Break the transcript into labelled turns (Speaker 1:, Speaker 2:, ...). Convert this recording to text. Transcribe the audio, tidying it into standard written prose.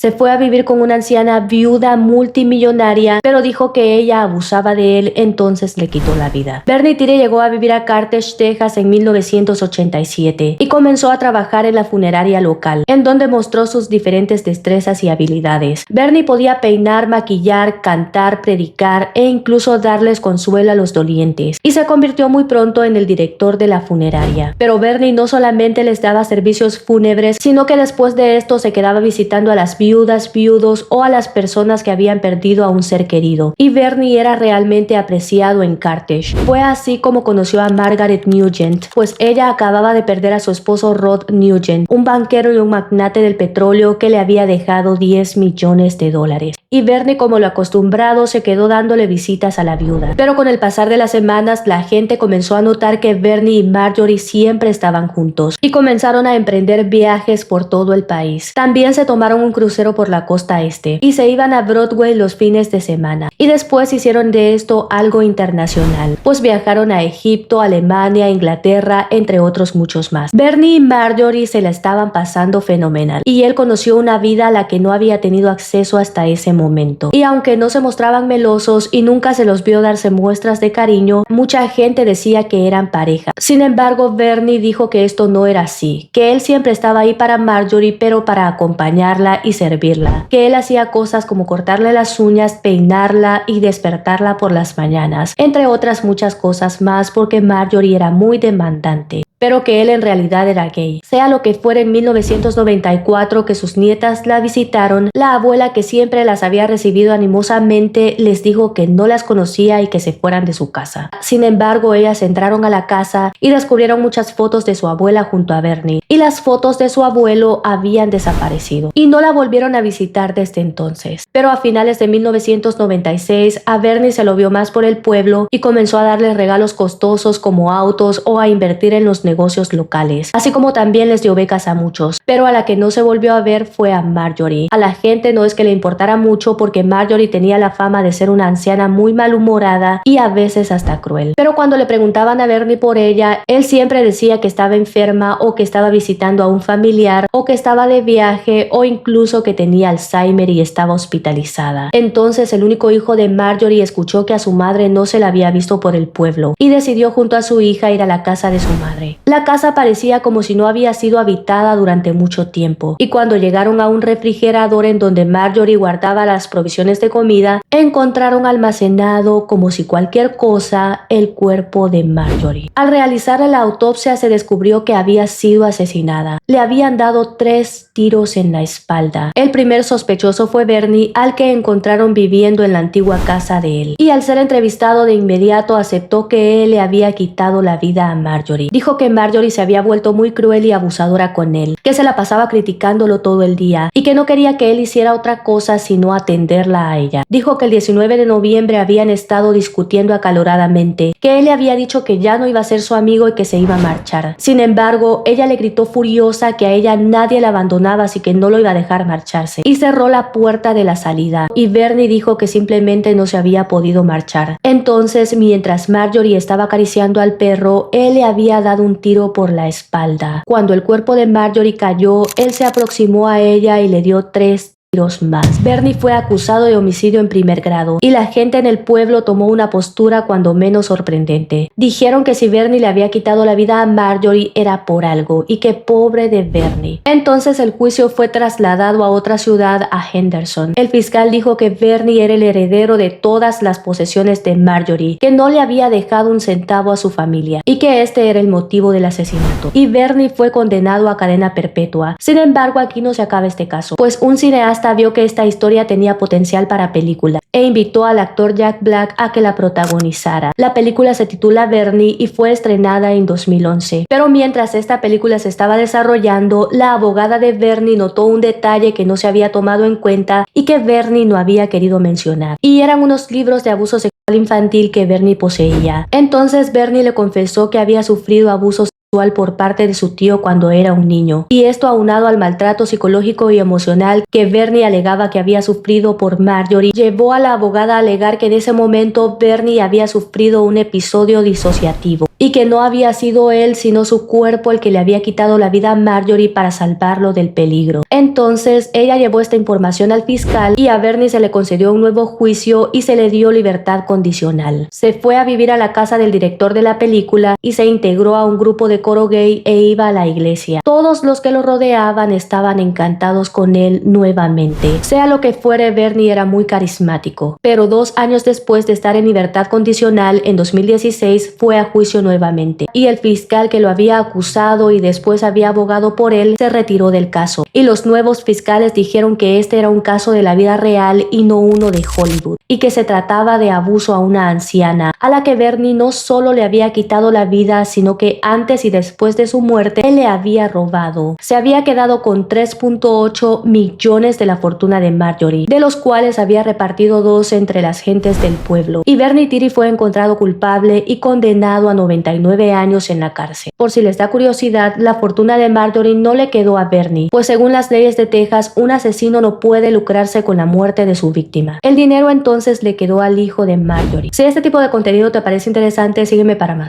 Speaker 1: Se fue a vivir con una anciana viuda multimillonaria, pero dijo que ella abusaba de él, entonces le quitó la vida. Bernie Tiede llegó a vivir a Carthage, Texas en 1987 y comenzó a trabajar en la funeraria local, en donde mostró sus diferentes destrezas y habilidades. Bernie podía peinar, maquillar, cantar, predicar e incluso darles consuelo a los dolientes, y se convirtió muy pronto en el director de la funeraria. Pero Bernie no solamente les daba servicios fúnebres, sino que después de esto se quedaba visitando a las viudas, viudos o a las personas que habían perdido a un ser querido, y Bernie era realmente apreciado en Carthage. Fue así como conoció a Margaret Nugent, pues ella acababa de perder a su esposo Rod Nugent, un banquero y un magnate del petróleo que le había dejado $10 millones. Y Bernie, como lo acostumbrado, se quedó dándole visitas a la viuda. Pero con el pasar de las semanas, la gente comenzó a notar que Bernie y Marjorie siempre estaban juntos y comenzaron a emprender viajes por todo el país. También se tomaron un crucero por la costa este y se iban a Broadway los fines de semana. Y después hicieron de esto algo internacional, pues viajaron a Egipto, Alemania, Inglaterra, entre otros muchos más. Bernie y Marjorie se la estaban pasando fenomenal y él conoció una vida a la que no había tenido acceso hasta ese momento. Y aunque no se mostraban melosos y nunca se los vio darse muestras de cariño, mucha gente decía que eran pareja. Sin embargo, Bernie dijo que esto no era así, que él siempre estaba ahí para Marjorie, pero para acompañarla y servirla, que él hacía cosas como cortarle las uñas, peinarla y despertarla por las mañanas, entre otras muchas cosas más, porque Marjorie era muy demandante, pero que él en realidad era gay. Sea lo que fuera, en 1994 que sus nietas la visitaron, la abuela, que siempre las había recibido animosamente, les dijo que no las conocía y que se fueran de su casa. Sin embargo, ellas entraron a la casa y descubrieron muchas fotos de su abuela junto a Bernie, y las fotos de su abuelo habían desaparecido y no la volvieron a visitar desde entonces. Pero a finales de 1996 a Bernie se lo vio más por el pueblo y comenzó a darle regalos costosos como autos o a invertir en los negocios locales, así como también les dio becas a muchos. Pero a la que no se volvió a ver fue a Marjorie. A la gente no es que le importara mucho, porque Marjorie tenía la fama de ser una anciana muy malhumorada y a veces hasta cruel. Pero cuando le preguntaban a Bernie por ella, él siempre decía que estaba enferma o que estaba visitando a un familiar o que estaba de viaje o incluso que tenía Alzheimer y estaba hospitalizada. Entonces el único hijo de Marjorie escuchó que a su madre no se la había visto por el pueblo y decidió junto a su hija ir a la casa de su madre. La casa parecía como si no había sido habitada durante mucho tiempo, y cuando llegaron a un refrigerador en donde Marjorie guardaba las provisiones de comida, encontraron almacenado, como si cualquier cosa, el cuerpo de Marjorie. Al realizar la autopsia se descubrió que había sido asesinada. Le habían dado 3 tiros en la espalda. El primer sospechoso fue Bernie, al que encontraron viviendo en la antigua casa de él, y al ser entrevistado de inmediato aceptó que él le había quitado la vida a Marjorie. Dijo que Marjorie se había vuelto muy cruel y abusadora con él, que se la pasaba criticándolo todo el día y que no quería que él hiciera otra cosa sino atenderla a ella. Dijo que el 19 de noviembre habían estado discutiendo acaloradamente, que él le había dicho que ya no iba a ser su amigo y que se iba a marchar. Sin embargo, ella le gritó furiosa que a ella nadie la abandonaba, así que no lo iba a dejar marcharse, y cerró la puerta de la salida, y Bernie dijo que simplemente no se había podido marchar. Entonces, mientras Marjorie estaba acariciando al perro, él le había dado un tiro por la espalda. Cuando el cuerpo de Marjorie cayó, él se aproximó a ella y le dio 3 tiros más. Bernie fue acusado de homicidio en primer grado y la gente en el pueblo tomó una postura cuando menos sorprendente. Dijeron que si Bernie le había quitado la vida a Marjorie era por algo y que pobre de Bernie. Entonces el juicio fue trasladado a otra ciudad, a Henderson. El fiscal dijo que Bernie era el heredero de todas las posesiones de Marjorie, que no le había dejado un centavo a su familia y que este era el motivo del asesinato. Y Bernie fue condenado a cadena perpetua. Sin embargo, aquí no se acaba este caso, pues un cineasta vio que esta historia tenía potencial para película e invitó al actor Jack Black a que la protagonizara. La película se titula Bernie y fue estrenada en 2011. Pero mientras esta película se estaba desarrollando, la abogada de Bernie notó un detalle que no se había tomado en cuenta y que Bernie no había querido mencionar, y eran unos libros de abuso sexual infantil que Bernie poseía. Entonces Bernie le confesó que había sufrido abusos por parte de su tío cuando era un niño. Y esto aunado al maltrato psicológico y emocional que Bernie alegaba que había sufrido por Marjorie, llevó a la abogada a alegar que en ese momento Bernie había sufrido un episodio disociativo y que no había sido él sino su cuerpo el que le había quitado la vida a Marjorie para salvarlo del peligro. Entonces ella llevó esta información al fiscal y a Bernie se le concedió un nuevo juicio y se le dio libertad condicional. Se fue a vivir a la casa del director de la película y se integró a un grupo de coro gay e iba a la iglesia. Todos los que lo rodeaban estaban encantados con él nuevamente. Sea lo que fuere, Bernie era muy carismático. Pero 2 años después de estar en libertad condicional, en 2016, fue a juicio nuevamente. Y el fiscal que lo había acusado y después había abogado por él, se retiró del caso. Y los nuevos fiscales dijeron que este era un caso de la vida real y no uno de Hollywood. Y que se trataba de abuso a una anciana, a la que Bernie no solo le había quitado la vida, sino que antes y después de su muerte, él le había robado. Se había quedado con 3.8 millones de la fortuna de Marjorie, de los cuales había repartido 2 entre las gentes del pueblo. Y Bernie Tirie fue encontrado culpable y condenado a 99 años en la cárcel. Por si les da curiosidad, la fortuna de Marjorie no le quedó a Bernie, pues según las leyes de Texas, un asesino no puede lucrarse con la muerte de su víctima. El dinero entonces le quedó al hijo de Marjorie. Si este tipo de contenido te parece interesante, sígueme para más.